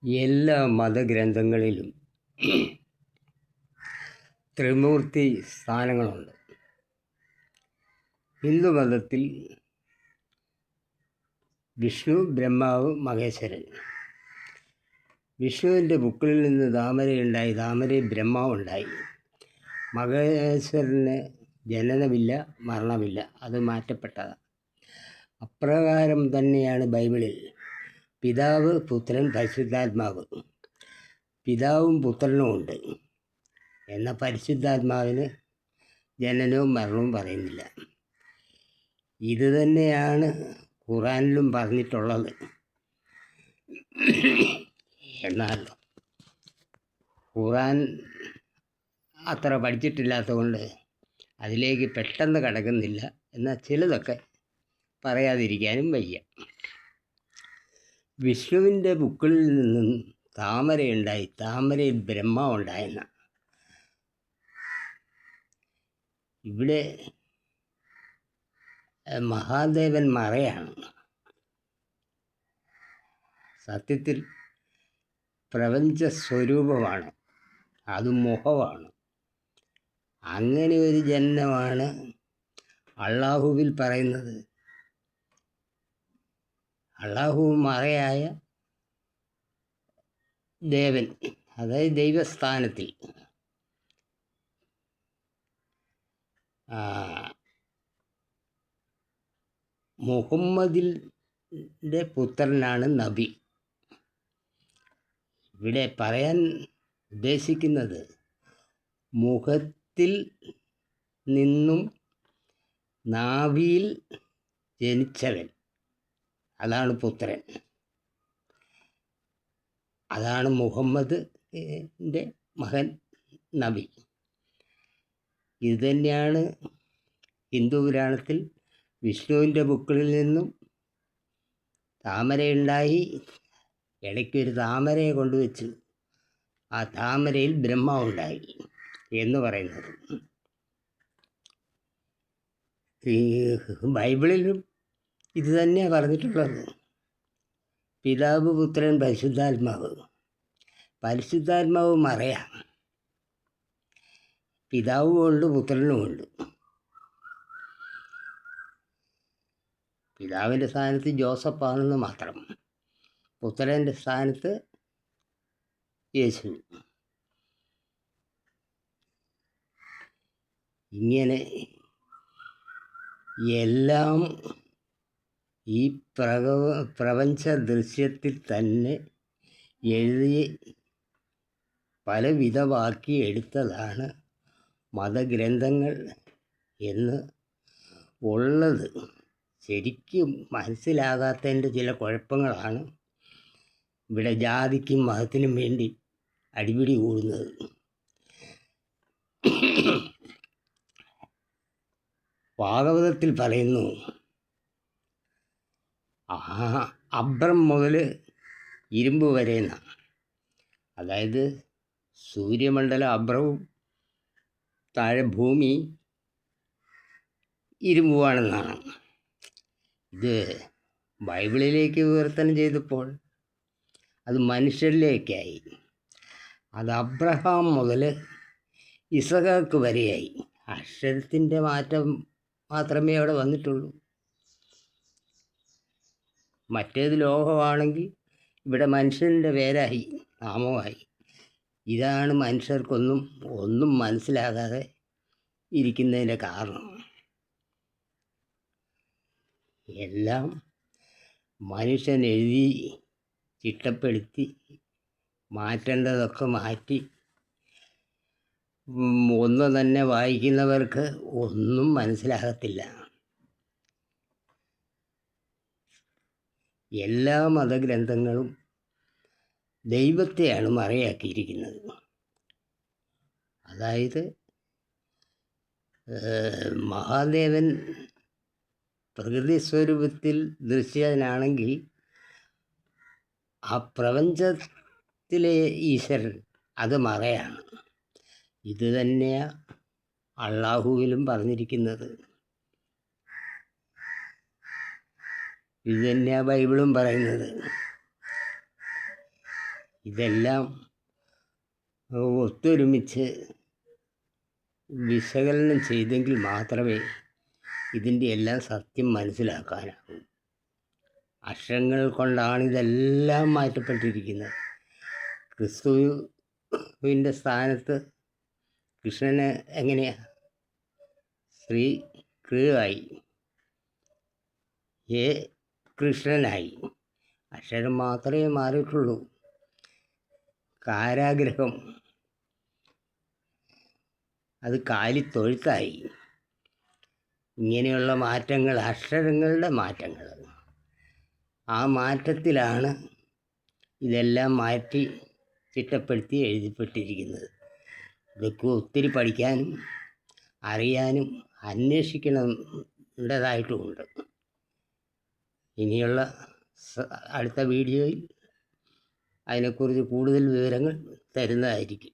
എല്ലാ മതഗ്രന്ഥങ്ങളിലും ത്രിമൂർത്തി സ്ഥാനങ്ങളുണ്ട്. ഹിന്ദുമതത്തിൽ വിഷ്ണു, ബ്രഹ്മാവ്, മഹേശ്വരൻ. വിഷ്ണുവിൻ്റെ ബുക്കിൽ നിന്ന് താമരയുണ്ടായി, താമരയിൽ ബ്രഹ്മാവുണ്ടായി. മഹേശ്വരന് ജനനമില്ല, മരണമില്ല, അത് മാറ്റപ്പെട്ടതാണ്. അപ്രകാരം തന്നെയാണ് ബൈബിളിൽ പിതാവ്, പുത്രൻ, പരിശുദ്ധാത്മാവ്. പിതാവും പുത്രനും ഉണ്ട്, എന്നാൽ പരിശുദ്ധാത്മാവിന് ജനനവും മരണവും പറയുന്നില്ല. ഇത് തന്നെയാണ് ഖുറാനിലും പറഞ്ഞിട്ടുള്ളത്. എന്നാൽ ഖുറാൻ അത്ര പഠിച്ചിട്ടില്ലാത്തതുകൊണ്ട് അതിലേക്ക് പെട്ടെന്ന് കടക്കുന്നില്ല. എന്നാൽ ചിലതൊക്കെ പറയാതിരിക്കാനും വയ്യ. വിഷ്ണുവിൻ്റെ ബുക്കിൽ നിന്നും താമരയുണ്ടായി, താമരയിൽ ബ്രഹ്മാവുണ്ടായെന്ന. ഇവിടെ മഹാദേവൻ മറയാണ്. സത്യത്തിൽ പ്രപഞ്ച സ്വരൂപമാണ്, അത് മുഖമാണ്. അങ്ങനെ ഒരു ജന്മമാണ് അള്ളാഹുവിൽ പറയുന്നത്. അള്ളാഹു മറയായ ദേവൻ, അതായത് ദൈവസ്ഥാനത്തിൽ. മുഹമ്മദിൻ്റെ പുത്രനാണ് നബി. ഇവിടെ പറയാൻ ഉദ്ദേശിക്കുന്നത് മുഖത്തിൽ നിന്നും നാഭിയിൽ ജനിച്ചവൻ, അതാണ് പുത്രൻ. അതാണ് മുഹമ്മദിൻ്റെ മകൻ നബി. ഇത് തന്നെയാണ് ഹിന്ദു പുരാണത്തിൽ വിഷ്ണുവിൻ്റെ ബുക്കിൽ നിന്നും താമരയുണ്ടായി, ഇടയ്ക്കൊരു താമരയെ കൊണ്ടുവച്ചു, ആ താമരയിൽ ബ്രഹ്മാവുണ്ടായി എന്ന് പറയുന്നത്. ഈ ബൈബിളിലും ഇത് തന്നെയാണ് പറഞ്ഞിട്ടുള്ളത്. പിതാവ്, പുത്രൻ, പരിശുദ്ധാത്മാവ്. പരിശുദ്ധാത്മാവ് മറയാം, പിതാവും ഉണ്ട്, പുത്രനും ഉണ്ട്. പിതാവിൻ്റെ സ്ഥാനത്ത് ജോസഫാണെന്ന് മാത്രം, പുത്രൻ്റെ സ്ഥാനത്ത് യേശു. ഇങ്ങനെ എല്ലാം ഈ പ്രപഞ്ച ദൃശ്യത്തിൽ തന്നെ എഴുതി പലവിധമാക്കി എടുത്തതാണ് മതഗ്രന്ഥങ്ങൾ എന്ന് ഉള്ളത്. ശരിക്കും മനസ്സിലാകാത്തതിൻ്റെ ചില കുഴപ്പങ്ങളാണ് ഇവിടെ ജാതിക്കും മതത്തിനും വേണ്ടി അടിപിടി കൂടുന്നത്. ഭാഗവതത്തിൽ പറയുന്നു, അബ്രം മുതൽ ഇരുമ്പ് വരെ എന്നാണ്. അതായത് സൂര്യമണ്ഡലം അബ്രവും താഴെ ഭൂമി ഇരുമ്പുവാണെന്നാണ്. ഇത് ബൈബിളിലേക്ക് വിവർത്തനം ചെയ്തപ്പോൾ അത് മനുഷ്യരിലേക്കായി. അത് അബ്രഹാം മുതൽ ഇസഹാക്ക് വരെയായി. അക്ഷരത്തിൻ്റെ മാറ്റം മാത്രമേ അവിടെ വന്നിട്ടുള്ളൂ. മറ്റേത് ലോകമാണെങ്കിൽ ഇവിടെ മനുഷ്യൻ്റെ പേരായി, നാമമായി. ഇതാണ് മനുഷ്യർക്കൊന്നും മനസ്സിലാകാതെ ഇരിക്കുന്നതിൻ്റെ കാരണം. എല്ലാം മനുഷ്യൻ എഴുതി ചിട്ടപ്പെടുത്തി മാറ്റേണ്ടതൊക്കെ മാറ്റി ഒന്ന് തന്നെ വായിക്കുന്നവർക്ക് ഒന്നും മനസ്സിലാകത്തില്ല. എല്ലാ മതഗ്രന്ഥങ്ങളും ദൈവത്തെയാണ് മറയാക്കിയിരിക്കുന്നത്. അതായത് മഹാദേവൻ പ്രകൃതി സ്വരൂപത്തിൽ ദൃശ്യനാണെങ്കിൽ ആ പ്രപഞ്ചത്തിലെ ഈശ്വരൻ അത് മറയാണ്. ഇത് തന്നെയാണ് അള്ളാഹുവിലും പറഞ്ഞിരിക്കുന്നത്. ഇത് തന്നെയാണ് ബൈബിളും പറയുന്നത്. ഇതെല്ലാം ഒത്തൊരുമിച്ച് വിശകലനം ചെയ്തെങ്കിൽ മാത്രമേ ഇതിൻ്റെ എല്ലാം സത്യം മനസ്സിലാക്കാനാകൂ. അക്ഷരങ്ങൾ കൊണ്ടാണ് ഇതെല്ലാം മാറ്റപ്പെട്ടിരിക്കുന്നത്. ക്രിസ്തുവിൻ്റെ സ്ഥാനത്ത് കൃഷ്ണന് എങ്ങനെയാണ് ശ്രീ കൃ-ആയി, ഏ കൃഷ്ണനായി. അക്ഷരം മാത്രമേ മാറിയിട്ടുള്ളൂ. കാരാഗ്രഹം അത് കാലിത്തൊഴുത്തായി. ഇങ്ങനെയുള്ള മാറ്റങ്ങൾ, അക്ഷരങ്ങളുടെ മാറ്റങ്ങൾ, ആ മാറ്റത്തിലാണ് ഇതെല്ലാം മാറ്റി ചിട്ടപ്പെടുത്തി എഴുതിപ്പെട്ടിരിക്കുന്നത്. ഇതൊക്കെ ഒത്തിരി പഠിക്കാനും അറിയാനും അന്വേഷിക്കേണ്ടതായിട്ടുമുണ്ട്. ഇനിയുള്ള അടുത്ത വീഡിയോയിൽ അതിനെക്കുറിച്ച് കൂടുതൽ വിവരങ്ങൾ തരുന്നതായിരിക്കും.